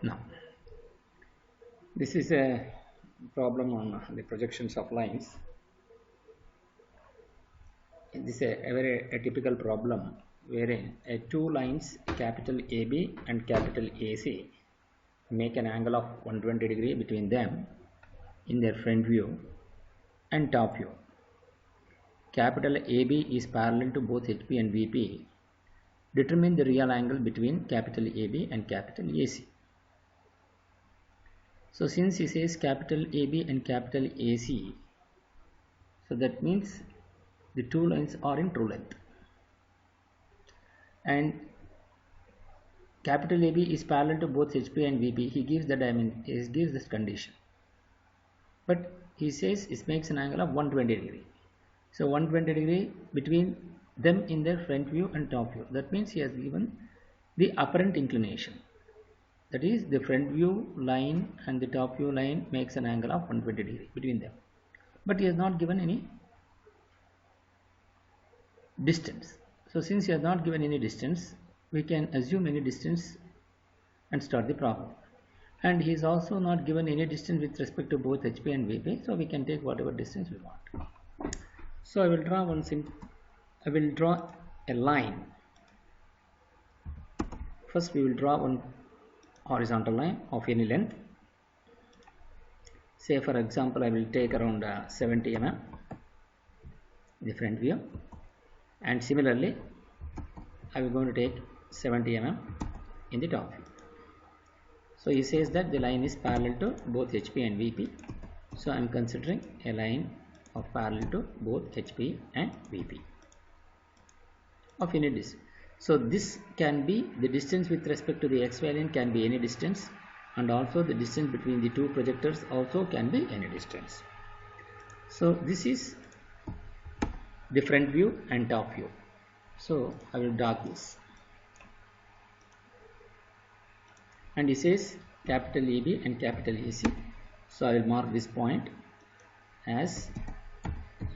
Now, this is a problem on the projections of lines. This is a very typical problem wherein two lines capital AB and capital AC make an angle of 120 degree between them in their front view and top view. Capital AB is parallel to both HP and VP. Determine the real angle between capital AB and capital AC. So since he says capital AB and capital AC, so that means the two lines are in true length, and capital AB is parallel to both HP and VP. He gives the dimension, he gives this condition, but he says it makes an angle of 120 degree. So 120 degree between them in their front view and top view. That means he has given the apparent inclination. That is, the front view line and the top view line makes an angle of 120 degree between them. But he has not given any distance. So since he has not given any distance, we can assume any distance and start the problem. And he is also not given any distance with respect to both HP and VP. So we can take whatever distance we want. So I will draw a line. First we will draw one horizontal line of any length. Say for example, I will take around 70 mm the front view, and similarly I will going to take 70 mm in the top view. So he says that the line is parallel to both HP and VP. So I am considering a line of parallel to both HP and VP of any distance. So this can be the distance with respect to the XY line, can be any distance, and also the distance between the two projectors also can be any distance. So this is the front view and top view. So I will draw this, and he says capital AB and capital AC. So I will mark this point as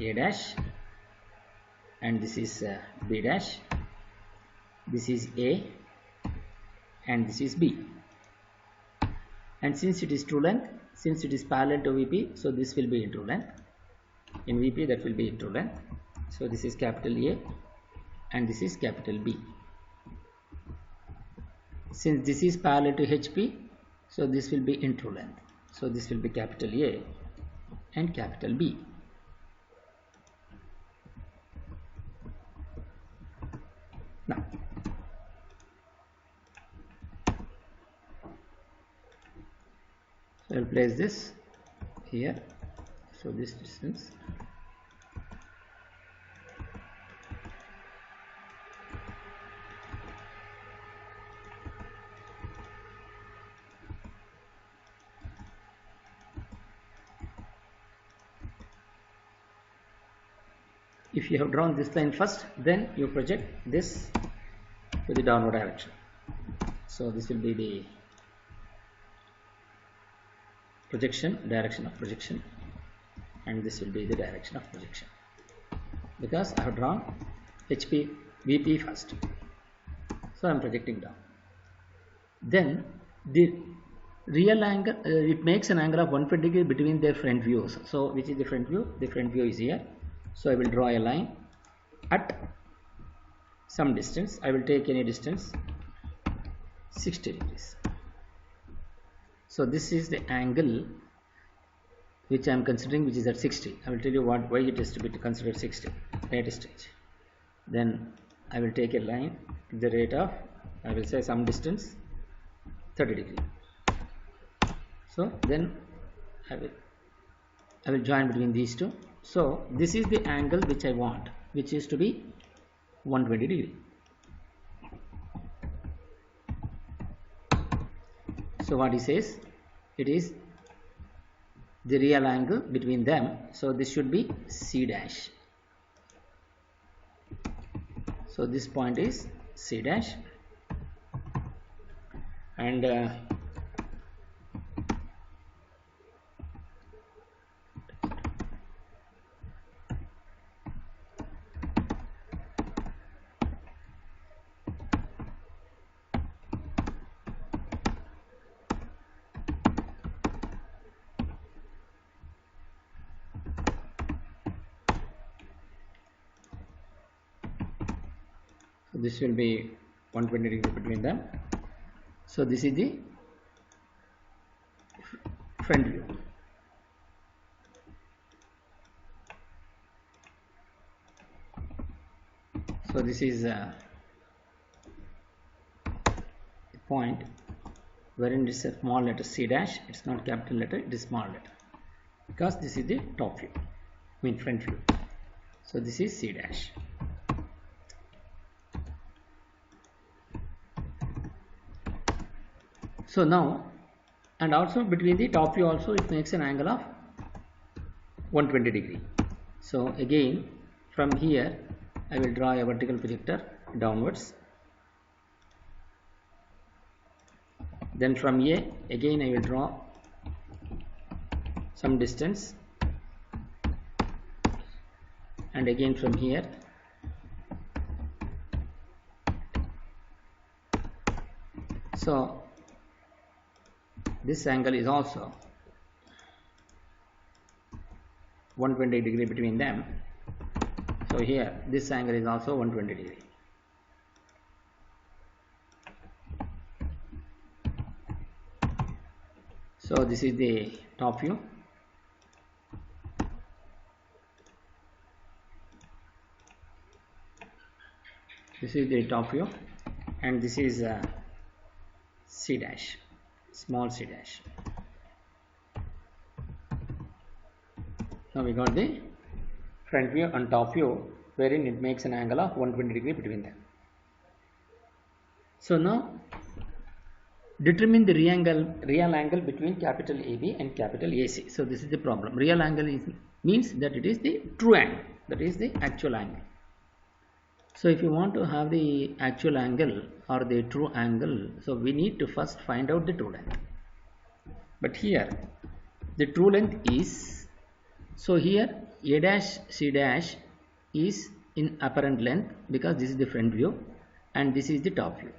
A dash, and this is B dash, this is A, and this is B. And since it is true length, since it is parallel to VP, so this will be in true length. In VP that will be in true length. So this is capital A and this is capital B. Since this is parallel to HP, so this will be in true length. So this will be capital A and capital B. Now, so I will place this here. So this distance, if you have drawn this line first, then you project this to the downward direction. So this will be the projection, direction of projection, and this will be the direction of projection, because I have drawn HP VP first. So I am projecting down. Then the real angle, it makes an angle of 120 degree between their front views. So which is the front view? The front view is here. So I will draw a line at some distance. I will take any distance, 60 degrees. So this is the angle which I am considering, which is at 60. I will tell you why it is to be considered 60 at a stage. Then I will take a line at the rate of, I will say some distance, 30 degree. So then I will join between these two. So this is the angle which I want, which is to be 120 degree. So what he says, it is the real angle between them. So this should be C dash. So this point is C dash, and this will be 120 degree between them. So this is the front view. So this is a point wherein it's a small letter C dash, it's not capital letter, it is small letter, because this is the top view, I mean front view. So this is C dash. So now, and also between the top view also it makes an angle of 120 degree. So again from here I will draw a vertical projector downwards. Then from A again I will draw some distance, and again from here so this angle is also 120 degree between them. So here this angle is also 120 degree. So this is the top view. This is the top view, and this is C dash, small C dash. Now we got the front view and top view, wherein it makes an angle of 120 degree between them. So now determine the real angle between capital AB and capital AC. So this is the problem. Real angle means that it is the true angle, that is the actual angle. So if you want to have the actual angle or the true angle, so we need to first find out the true length. But here the true length is, so here A dash C dash is in apparent length because this is the front view and this is the top view.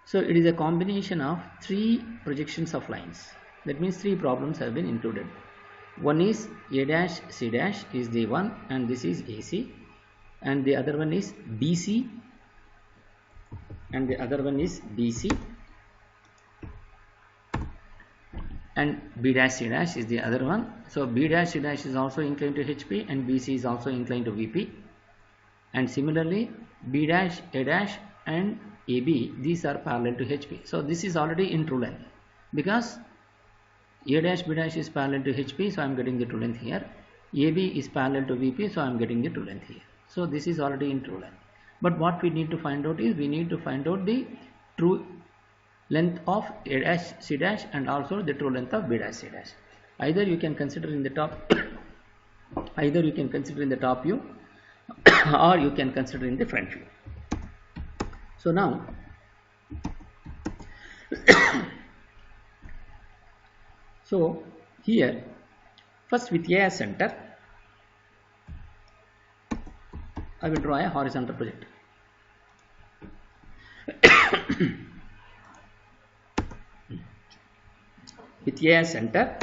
So it is a combination of three projections of lines. That means three problems have been included. One is A dash C dash is the one, and this is AC, and the other one is BC, and the other one is BC, and B dash C dash is the other one. So B dash C dash is also inclined to HP and BC is also inclined to VP, and similarly B dash A dash and AB, these are parallel to HP. So this is already in true length because A dash B dash is parallel to HP, so I am getting the true length here. AB is parallel to VP, so I am getting the true length here. So this is already in true length. But what we need to find out is we need to find out the true length of A dash C dash and also the true length of B dash C dash. Either you can consider in the top either you can consider in the top view or you can consider in the front view. So now so here first with A as center I will draw a horizontal projector. With A as center,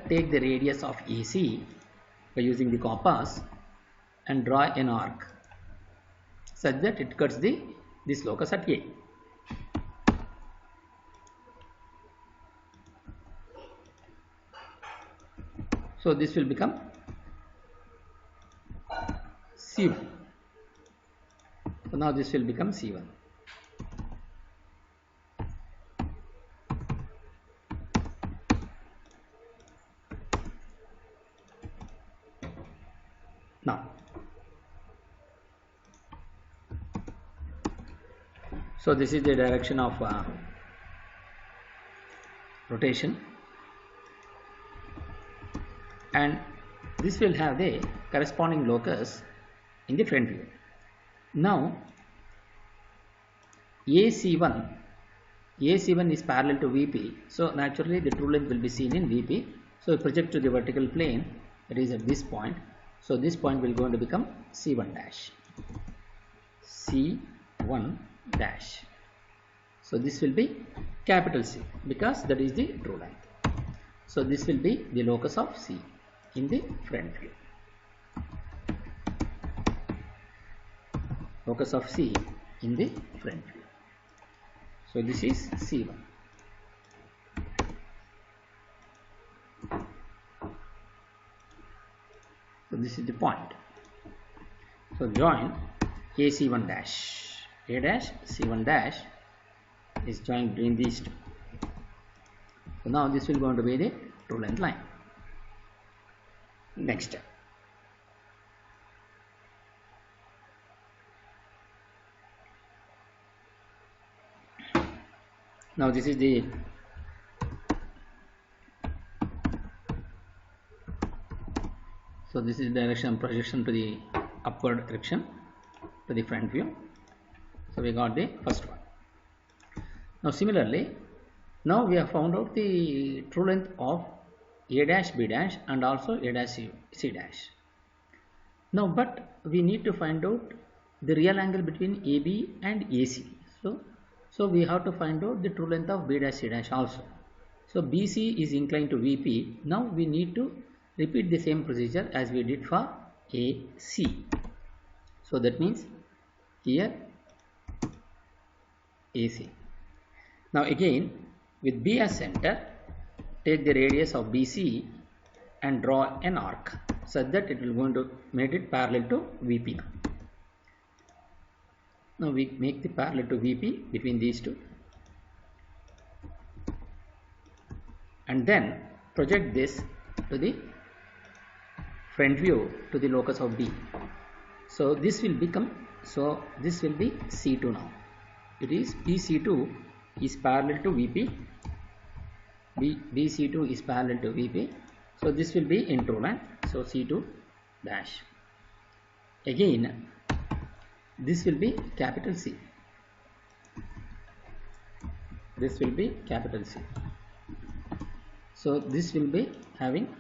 take the radius of AC by using the compass and draw an arc such that it cuts this locus at A. So this will become C1. So now this will become C1. Now, so this is the direction of rotation, and this will have the corresponding locus in the front view. Now AC1 is parallel to VP, so naturally the true length will be seen in VP. So project to the vertical plane, that is at this point. So this point will going to become C1 dash. C1 dash. So this will be capital C because that is the true length. So this will be the locus of C in the front view. locus of C in the front view. So this is C1. So this is the point. So join AC1 dash. A dash C1 dash is joined between these two. So now this will going to be the true length line. Next step. Now this is the this is direction projection to the upward direction to the front view. So we got the first one. Now similarly, now we have found out the true length of A dash B dash and also A dash C dash. Now but we need to find out the real angle between AB and AC. So we have to find out the true length of B dash C dash also. So BC is inclined to VP. Now we need to repeat the same procedure as we did for AC. So that means here AC. Now again with B as center, take the radius of BC and draw an arc such that it will going to make it parallel to VP. Now we make the parallel to VP between these two and then project this to the front view to the locus of B. So this will become, so this will be C2 now. It is BC2 is parallel to VP. BC2 is parallel to VP. So this will be in true line. So C2 dash. Again, this will be capital C. This will be capital C. So this will be having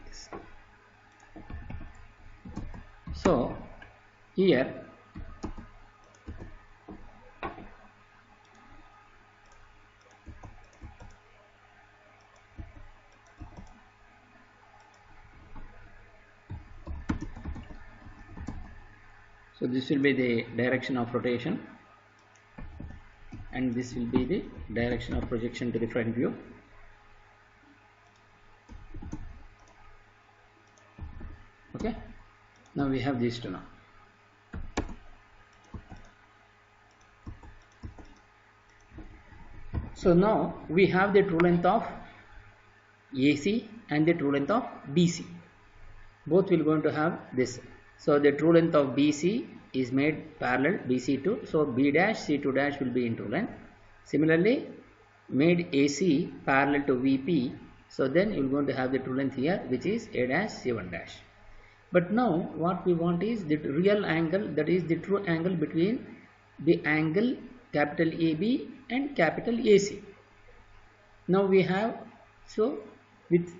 this. So here so this will be the direction of rotation and this will be the direction of projection to the front view. Okay, now we have these two now. So now we have the true length of AC and the true length of BC. Both will going to have this. So the true length of BC is made parallel BC2. So B dash C2 dash will be in true length. Similarly, made AC parallel to VP. So then you are going to have the true length here, which is A dash C1 dash. But now what we want is the real angle, that is the true angle between the angle capital AB and capital AC. Now we have, so with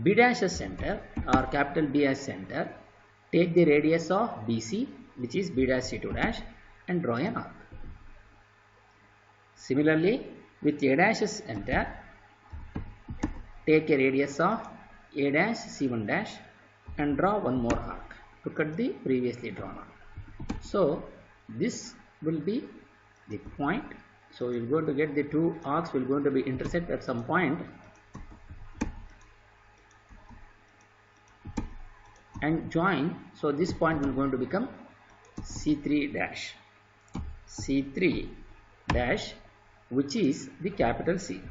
B dash as center or capital B as center, take the radius of BC, which is B dash C2 dash, and draw an arc. Similarly, with A dash as center, take a radius of A dash C1 dash and draw one more arc to cut the previously drawn arc. So this will be the point. So you're going to get the two arcs will going to be intersect at some point and join. So this point will going to become C3 dash. C3 dash, which is the capital C.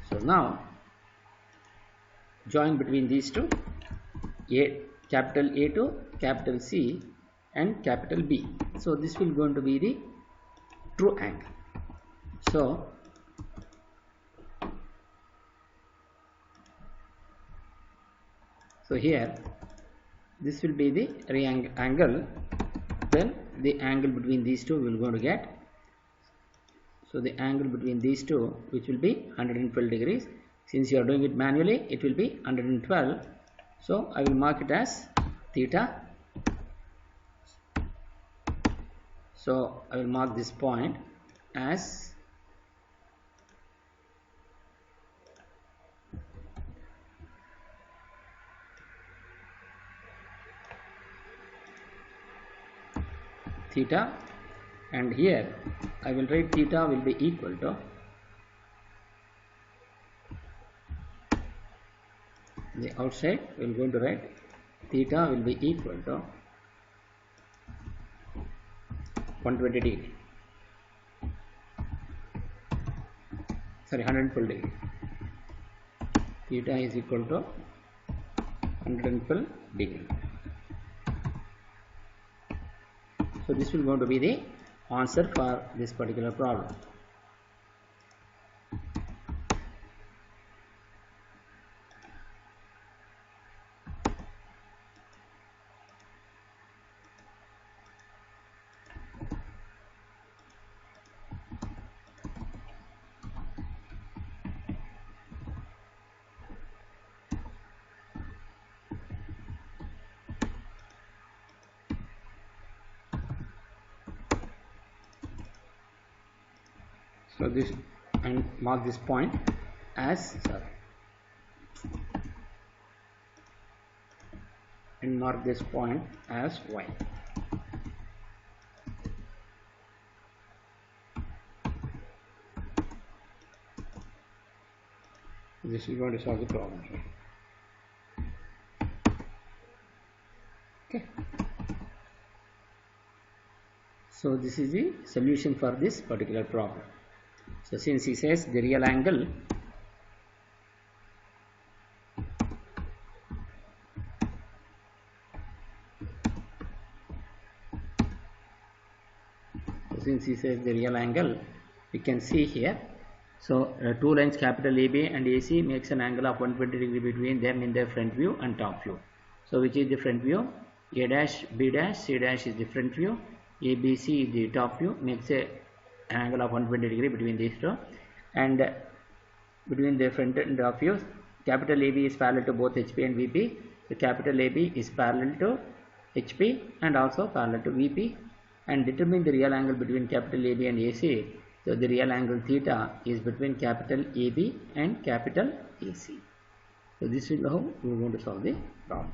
So now join between these two, capital A to capital C and capital B. So this will going to be the true angle. So here this will be the angle, then the angle between these two will going to get. So the angle between these two, which will be 112 degrees. Since you are doing it manually, it will be 112. So I will mark it as theta. So I will mark this point as theta, and here I will write theta will be equal to the outside we are going to write theta will be equal to 120 degree, sorry 112 degree. Theta is equal to 112 degree. So this will going to be the answer for this particular problem. So this, and mark this point as and mark this point as y. This is going to solve the problem here. Okay. So this is the solution for this particular problem. So since he says the real angle we can see here. So two lines capital AB and AC makes an angle of 120 degree between them in the front view and top view. So which is the front view? A dash, B dash, C dash is the front view. ABC is the top view, makes an angle of 120 degree between these two, and between the front and top views, capital AB is parallel to both HP and VP. The capital AB is parallel to HP and also parallel to VP, and determine the real angle between capital AB and AC. So the real angle theta is between capital AB and capital AC. So this is how we are going to solve the problem.